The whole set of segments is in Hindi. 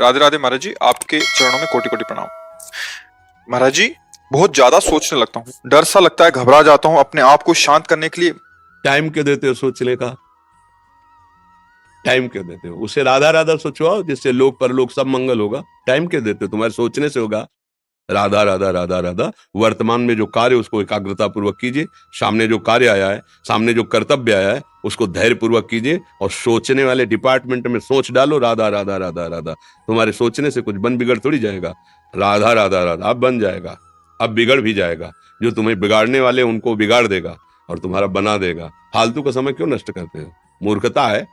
राधे राधे महाराज जी, आपके चरणों में कोटि कोटि प्रणाम। महाराज जी, बहुत ज्यादा सोचने लगता हूँ, डर सा लगता है, घबरा जाता हूँ। अपने आप को शांत करने के लिए टाइम क्यों देते हो सोचने का? टाइम क्यों देते हो? उसे राधा राधा सोचवाओ, जिससे लोक परलोक सब मंगल होगा। टाइम क्यों देते हो? तुम्हारे सोचने से होगा। राधा राधा राधा राधा। वर्तमान में जो कार्य उसको एकाग्रता पूर्वक कीजिए। सामने जो कार्य आया है, सामने जो कर्तव्य आया है, उसको धैर्य पूर्वक कीजिए। और सोचने वाले डिपार्टमेंट में सोच डालो राधा राधा राधा राधा। तुम्हारे सोचने से कुछ बन बिगड़ थोड़ी जाएगा। राधा राधा राधा अब बन जाएगा, अब बिगड़ भी जाएगा। जो तुम्हें बिगाड़ने वाले उनको बिगाड़ देगा और तुम्हारा बना देगा। फालतू का समय क्यों नष्ट करते हो? मूर्खता है।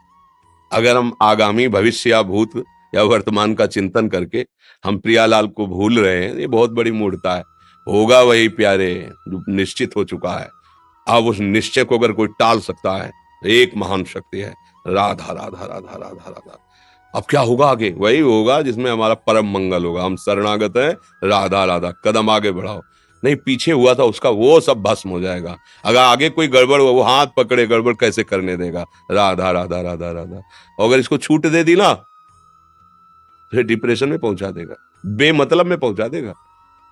अगर हम आगामी भविष्य या भूत या वर्तमान का चिंतन करके हम प्रियालाल को भूल रहे हैं, ये बहुत बड़ी मूर्खता है। होगा वही प्यारे जो निश्चित हो चुका है। अब उस निश्चय को अगर कोई टाल सकता है तो एक महान शक्ति है, राधा राधा राधा राधा राधा। अब क्या होगा आगे? वही होगा जिसमें हमारा परम मंगल होगा। हम शरणागत हैं, राधा राधा। कदम आगे बढ़ाओ। नहीं, पीछे हुआ था उसका वो सब भस्म हो जाएगा। अगर आगे कोई गड़बड़ हुआ, वो हाथ पकड़े गड़बड़ कैसे करने देगा? राधा राधा राधा राधा। और अगर इसको छूट दे दी ना, फिर डिप्रेशन में पहुंचा देगा, बेमतलब में पहुंचा देगा।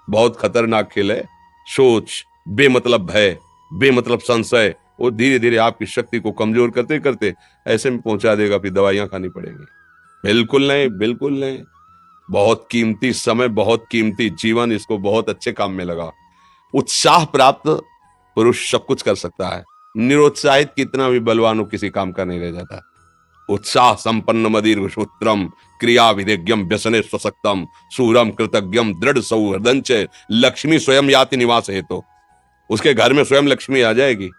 बहुत खतरनाक खेल है। सोच, बेमतलब भय, बेमतलब संशय, वो धीरे धीरे आपकी शक्ति को कमजोर करते करते ऐसे में पहुंचा देगा, फिर दवाइयां खानी पड़ेंगी। बिल्कुल नहीं, बिल्कुल नहीं। बहुत कीमती समय, बहुत कीमती जीवन, इसको बहुत अच्छे काम में लगा। उत्साह प्राप्त पुरुष सब कुछ कर सकता है। निरुत्साहित कितना भी बलवान हो, किसी काम का नहीं रह जाता। उत्साह संपन्न मदीर सूत्रम क्रिया विधेयम व्यसने स्वसक्तम सूरम कृतज्ञम दृढ़ सौहृदंच लक्ष्मी स्वयं याति निवास है। तो उसके घर में स्वयं लक्ष्मी आ जाएगी।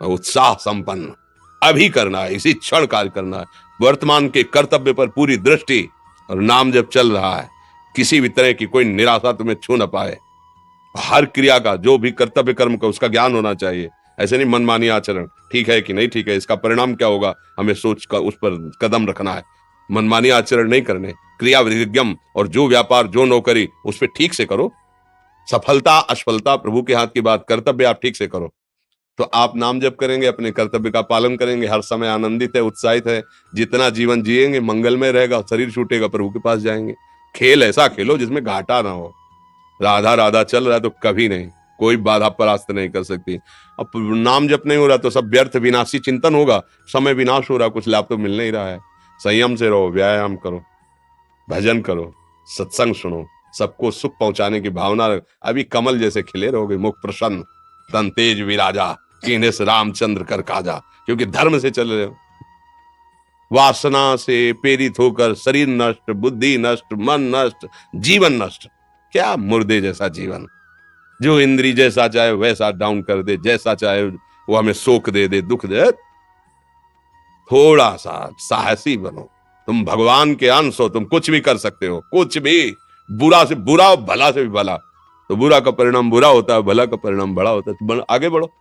उत्साह संपन्न अभी करना है, इसी क्षण कार्य करना है। वर्तमान के कर्तव्य पर पूरी दृष्टि, और नाम जब चल रहा है, किसी भी तरह की कोई निराशा तुम्हें छू न पाए। हर क्रिया का, जो भी कर्तव्य कर्म का, उसका ज्ञान होना चाहिए। ऐसे नहीं मनमानी आचरण, ठीक है कि नहीं ठीक है, इसका परिणाम क्या होगा, हमें सोच कर उस पर कदम रखना है। मनमानी आचरण नहीं करने। क्रिया विधिज्ञम, और जो व्यापार जो नौकरी उस पर ठीक से करो। सफलता असफलता प्रभु के हाथ की बात, कर्तव्य आप ठीक से करो तो आप नाम जप करेंगे, अपने कर्तव्य का पालन करेंगे, हर समय आनंदित है, उत्साहित है। जितना जीवन जिएंगे मंगलमय रहेगा। शरीर छूटेगा, प्रभु के पास जाएंगे। खेल ऐसा खेलो जिसमें घाटा ना हो। राधा राधा चल रहा है तो कभी नहीं, कोई बाधा परास्त नहीं कर सकती। अब नाम जप नहीं हो रहा तो सब व्यर्थ विनाशी चिंतन होगा। समय विनाश हो रहा, कुछ लाभ तो मिल नहीं रहा है। संयम से रहो, व्यायाम करो, भजन करो, सत्संग सुनो, सबको सुख पहुंचाने की भावना रख। अभी कमल जैसे खिले रहोगे, मुख प्रसन्न, तन तेज विराजा, कीने से रामचंद्र कर काजा। क्योंकि धर्म से चल रहे हो। वासना से प्रेरित होकर शरीर नष्ट, बुद्धि नष्ट, मन नष्ट, जीवन नष्ट। क्या मुर्दे जैसा जीवन, जो इंद्री जैसा चाहे वैसा डाउन कर दे, जैसा चाहे वो हमें शोक दे दे, दुख दे। थोड़ा सा साहसी बनो। तुम भगवान के अंश हो, तुम कुछ भी कर सकते हो, कुछ भी। बुरा से बुरा, भला से भी भला। तो बुरा का परिणाम बुरा होता है, भला का परिणाम बड़ा होता है। तो आगे बढ़ो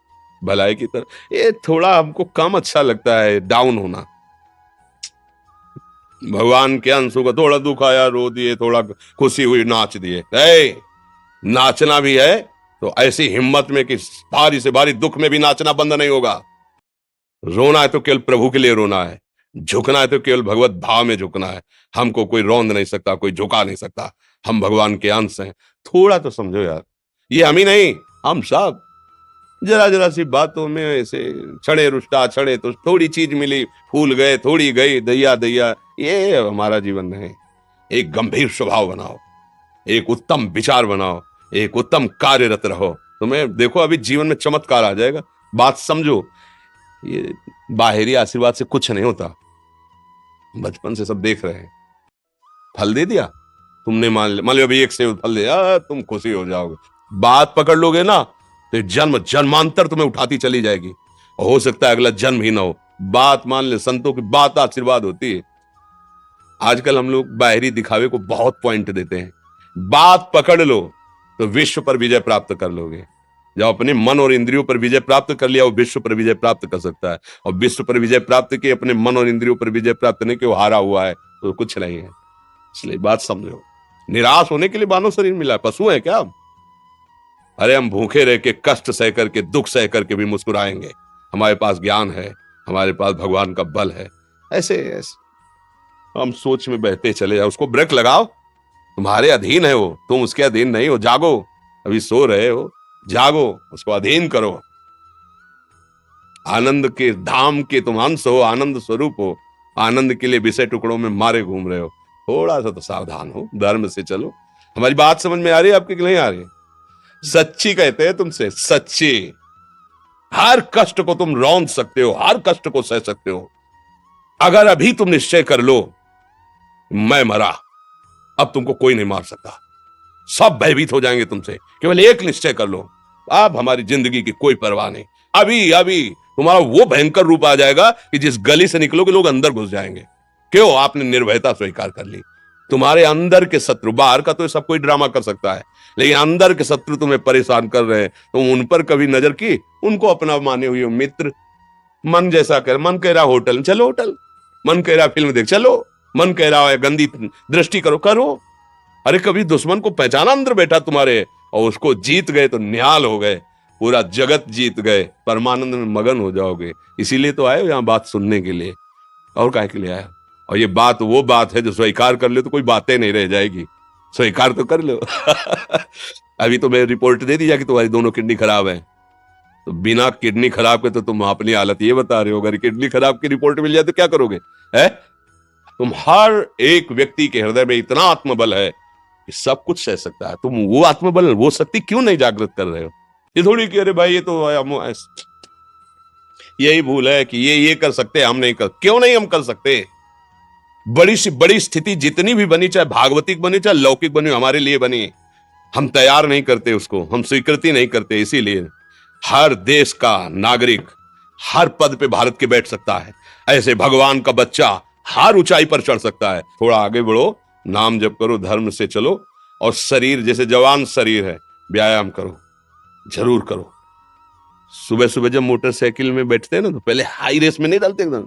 भलाई की तरफ। ये थोड़ा हमको कम अच्छा लगता है डाउन होना। भगवान के अंश को थोड़ा दुख आया रो दिए, थोड़ा खुशी हुई नाच दिए। नाचना भी है तो ऐसी हिम्मत में कि भारी से भारी दुख में भी नाचना बंद नहीं होगा। रोना है तो केवल प्रभु के लिए रोना है। झुकना है तो केवल भगवत भाव में झुकना है। हमको कोई रौंद नहीं सकता, कोई झुका नहीं सकता। हम भगवान के अंश हैं। थोड़ा तो समझो यार, ये हम ही नहीं, हम सब जरा जरा सी बातों में ऐसे छड़े रुष्टा, छड़े तो थोड़ी चीज मिली, फूल गए, थोड़ी गई, दैया दैया। ये हमारा जीवन नहीं। एक गंभीर स्वभाव बनाओ, एक उत्तम विचार बनाओ, एक उत्तम कार्यरत रहो। तुम्हें देखो अभी जीवन में चमत्कार आ जाएगा। बात समझो, ये बाहरी आशीर्वाद से कुछ नहीं होता। बचपन से सब देख रहे हैं। फल दे दिया तुमने, मान लो अभी एक सेब फल दिया, तुम खुशी हो जाओगे। बात पकड़ लोगे ना तो जन्म जन्मांतर तुम्हें उठाती चली जाएगी। और हो सकता है अगला जन्म ही ना हो। बात मान ले, संतों की बात आशीर्वाद होती है। आजकल हम लोग बाहरी दिखावे को बहुत पॉइंट देते हैं। बात पकड़ लो तो विश्व पर विजय प्राप्त कर लोगे। जब अपने मन और इंद्रियों पर विजय प्राप्त कर लिया, वो विश्व पर विजय प्राप्त कर सकता है। और विश्व पर विजय प्राप्त की, अपने मन और इंद्रियों पर विजय प्राप्त नहीं कि वो हारा हुआ है तो कुछ नहीं है। इसलिए बात समझो। निराश होने के लिए मानव शरीर मिला है, पशु है क्या? अरे हम भूखे रह के, कष्ट सह करके, दुख सह करके भी मुस्कुराएंगे। हमारे पास ज्ञान है, हमारे पास भगवान का बल है। ऐसे ऐसे हम सोच में बहते चले जाओ। उसको ब्रेक लगाओ, तुम्हारे अधीन है वो, तुम उसके अधीन नहीं हो। जागो, अभी सो रहे हो, जागो, उसको अधीन करो। आनंद के धाम के तुम अंश हो, आनंद स्वरूप हो, आनंद के लिए विषय टुकड़ों में मारे घूम रहे हो। थोड़ा सा तो सावधान हो, धर्म से चलो। हमारी बात समझ में आ रही है आपकी कि नहीं आ रही? सच्ची कहते हैं तुमसे, सच्ची। हर कष्ट को तुम रौंद सकते हो, हर कष्ट को सह सकते हो। अगर अभी तुम निश्चय कर लो मैं मरा, अब तुमको कोई नहीं मार सकता, सब भयभीत हो जाएंगे तुमसे। केवल एक निश्चय कर लो, अब हमारी जिंदगी की कोई परवाह नहीं। अभी अभी तुम्हारा वो भयंकर रूप आ जाएगा कि जिस गली से निकलोगे लोग अंदर घुस जाएंगे। क्यों? आपने निर्भयता स्वीकार कर ली। तुम्हारे अंदर के शत्रु, बाहर का तो सब कोई ड्रामा कर सकता है, लेकिन अंदर के शत्रु तुम्हें परेशान कर रहे हैं, तुम उन पर कभी नजर की? उनको अपना माने हुए मित्र। मन जैसा कर, मन कह रहा होटल चलो, होटल, मन कह रहा फिल्म देख चलो, मन कह रहा है गंदी दृष्टि करो, करो। अरे कभी दुश्मन को पहचाना अंदर बैठा तुम्हारे, और उसको जीत गए तो निहाल हो गए, पूरा जगत जीत गए, परमानंद में मगन हो जाओगे। इसीलिए तो आए हो यहाँ बात सुनने के लिए, और काहे के लिए आए हो? और ये बात वो बात है जो स्वीकार कर ले तो कोई बातें नहीं रह जाएगी, स्वीकार तो कर लो। अभी तो मैं रिपोर्ट दे दी कि तुम्हारी दोनों किडनी खराब है, तो बिना किडनी खराब के तो तुम अपनी हालत ये बता रहे हो। अगर किडनी खराब की रिपोर्ट मिल जाए तो क्या करोगे? है तुम हर एक व्यक्ति के हृदय में इतना आत्मबल है कि सब कुछ सह सकता है। तुम वो आत्मबल, वो शक्ति क्यों नहीं जागृत कर रहे हो? ये थोड़ी कि अरे भाई ये तो यही भूल है कि ये कर सकते हैं, हम नहीं कर। क्यों नहीं हम कर सकते? बड़ी सी बड़ी स्थिति जितनी भी बनी, चाहे भागवतिक बनी चाहे लौकिक बनी, हमारे लिए बनी, हम तैयार नहीं करते उसको, हम स्वीकृति नहीं करते। इसीलिए हर देश का नागरिक हर पद पे भारत के बैठ सकता है, ऐसे भगवान का बच्चा हर ऊंचाई पर चढ़ सकता है। थोड़ा आगे बढ़ो, नाम जप करो, धर्म से चलो, और शरीर जैसे जवान शरीर है, व्यायाम करो, जरूर करो। सुबह सुबह जब मोटरसाइकिल में बैठते हैं ना, तो पहले हाई रेस में नहीं डालते, एकदम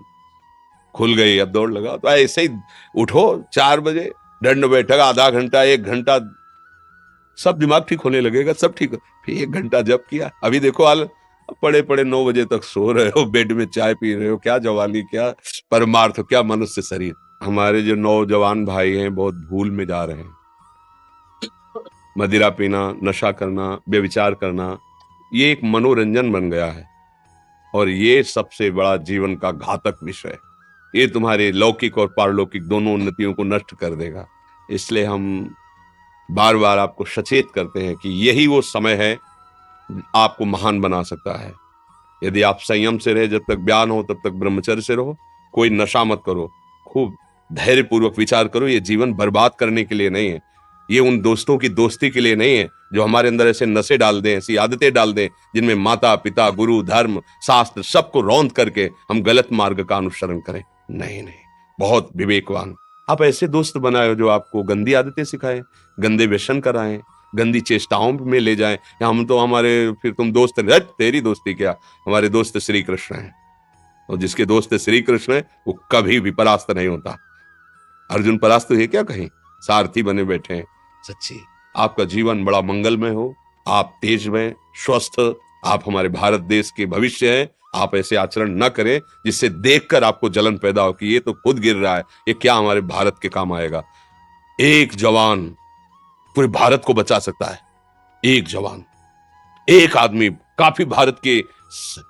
खुल गई अब दौड़ लगाओ, तो ऐसे ही उठो 4 बजे, दंड बैठक आधा घंटा 1 घंटा, सब दिमाग ठीक होने लगेगा, सब ठीक। फिर 1 घंटा जब किया, अभी देखो हाल, पड़े पड़े 9 बजे तक सो रहे हो, बेड में चाय पी रहे हो। क्या जवानी, क्या परमार्थ, क्या मनुष्य शरीर। हमारे जो नौजवान भाई हैं बहुत भूल में जा रहे हैं। मदिरा पीना, नशा करना, व्यभिचार करना, ये एक मनोरंजन बन गया है, और ये सबसे बड़ा जीवन का घातक विषय है। ये तुम्हारे लौकिक और पारलौकिक दोनों उन्नतियों को नष्ट कर देगा। इसलिए हम बार बार आपको सचेत करते हैं कि यही वो समय है आपको महान बना सकता है। यदि आप संयम से रहे, जब तक ज्ञान हो तब तक ब्रह्मचर्य से रहो, कोई नशा मत करो, खूब धैर्य पूर्वक विचार करो। ये जीवन बर्बाद करने के लिए नहीं है, ये उन दोस्तों की दोस्ती के लिए नहीं है जो हमारे अंदर ऐसे नशे डाल दें, ऐसी आदतें डाल दें जिनमें माता पिता, गुरु, धर्म, शास्त्र सबको रौंद करके हम गलत मार्ग का अनुसरण करें। नहीं नहीं, बहुत विवेकवान आप ऐसे दोस्त बनाए जो आपको गंदी आदतें सिखाएं, गंदे व्यसन कराएं, गंदी चेष्टाओं में ले जाएं। या हम तो हमारे, फिर तुम दोस्त, तेरी दोस्ती क्या, हमारे दोस्त श्री कृष्ण हैं, और जिसके दोस्त श्री कृष्ण है वो कभी भी परास्त नहीं होता। अर्जुन परास्त है क्या कहीं? सारथी बने बैठे हैं। सच्ची आपका जीवन बड़ा मंगलमय हो, आप तेज में स्वस्थ, आप हमारे भारत देश के भविष्य हैं। आप ऐसे आचरण न करें जिससे देखकर आपको जलन पैदा हो कि ये तो खुद गिर रहा है, ये क्या हमारे भारत के काम आएगा। एक जवान पूरे भारत को बचा सकता है, एक जवान, एक आदमी काफी भारत के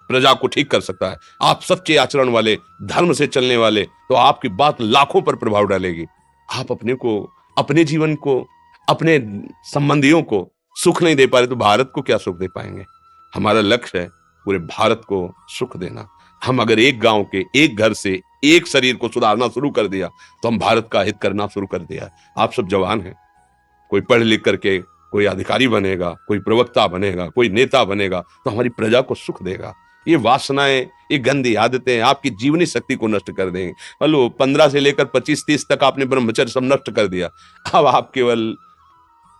प्रजा को ठीक कर सकता है। आप सच्चे आचरण वाले, धर्म से चलने वाले, तो आपकी बात लाखों पर प्रभाव डालेगी। आप अपने को, अपने जीवन को, अपने संबंधियों को सुख नहीं दे पा रहे तो भारत को क्या सुख दे पाएंगे? हमारा लक्ष्य है पूरे भारत को सुख देना। हम अगर एक गांव के, एक घर से, एक शरीर को सुधारना शुरू कर दिया तो हम भारत का हित करना शुरू कर दिया। आप सब जवान हैं, कोई पढ़ लिख करके कोई अधिकारी बनेगा, कोई प्रवक्ता बनेगा, कोई नेता बनेगा तो हमारी प्रजा को सुख देगा। ये वासनाएं, ये गंदी आदतें आपकी जीवनी शक्ति को नष्ट कर देंगे। हेलो, 15 से लेकर 25-30 तक आपने ब्रह्मचर्य सब नष्ट कर दिया। अब आप केवल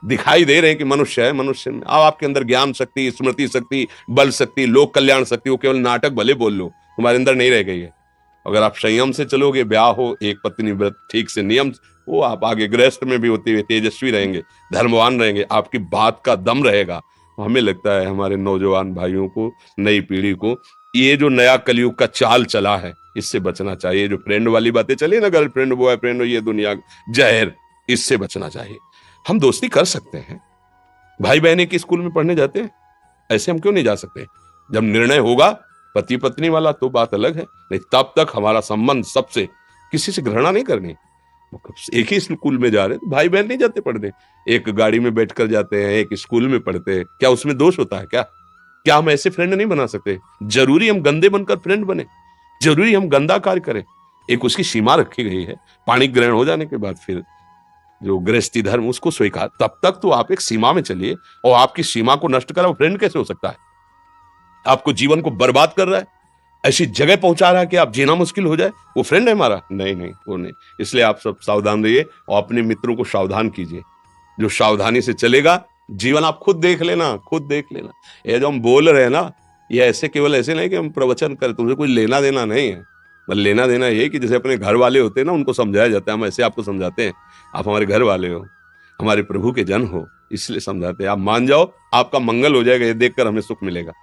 दिखाई दे रहे हैं कि मनुष्य है, मनुष्य में अब आपके अंदर ज्ञान शक्ति, स्मृति शक्ति, बल शक्ति, लोक कल्याण शक्ति, वो केवल नाटक भले बोल लो, तुम्हारे अंदर नहीं रह गई है। अगर आप संयम से चलोगे, ब्याह हो, एक पत्नी व्रत ठीक से नियम, वो आप आगे गृहस्थ में भी होते हुए तेजस्वी रहेंगे, धर्मवान रहेंगे, आपकी बात का दम रहेगा। हमें लगता है हमारे नौजवान भाइयों को, नई पीढ़ी को, ये जो नया कलयुग का चाल चला है इससे बचना चाहिए। जो फ्रेंड वाली बातें चली ना, गर्लफ्रेंड बॉयफ्रेंड, ये दुनिया जहर, इससे बचना चाहिए। हम दोस्ती कर सकते हैं, भाई बहन एक ही स्कूल में पढ़ने जाते हैं, ऐसे हम क्यों नहीं जा सकते? जब निर्णय होगा पति पत्नी वाला तो बात अलग है, नहीं तब तक हमारा संबंध सबसे, किसी से घृणा नहीं करनी। एक ही स्कूल में जा रहे तो भाई बहन नहीं जाते पढ़ने, एक गाड़ी में बैठकर जाते हैं, एक स्कूल में पढ़ते हैं, क्या उसमें दोष होता है? क्या हम ऐसे फ्रेंड नहीं बना सकते? जरूरी हम गंदे बनकर फ्रेंड बने? जरूरी हम गंदा कार्य करें? एक उसकी सीमा रखी गई है। पाणी ग्रहण हो जाने के बाद फिर जो गृहस्थी धर्म उसको स्वीकार, तब तक तो आप एक सीमा में चलिए। और आपकी सीमा को नष्ट करा वो फ्रेंड कैसे हो सकता है? आपको जीवन को बर्बाद कर रहा है, ऐसी जगह पहुंचा रहा है कि आप जीना मुश्किल हो जाए, वो फ्रेंड है हमारा? नहीं नहीं, वो नहीं। इसलिए आप सब सावधान रहिए और अपने मित्रों को सावधान कीजिए। जो सावधानी से चलेगा, जीवन आप खुद देख लेना, खुद देख लेना। ये जो हम बोल रहे हैं ना, ये ऐसे केवल ऐसे नहीं कि हम प्रवचन करें, तुमसे कोई लेना देना नहीं है। बस लेना देना ये कि जैसे अपने घर वाले होते हैं ना, उनको समझाया जाता है, हम ऐसे आपको समझाते हैं। आप हमारे घर वाले हो, हमारे प्रभु के जन हो, इसलिए समझाते हैं। आप मान जाओ, आपका मंगल हो जाएगा, ये देखकर हमें सुख मिलेगा।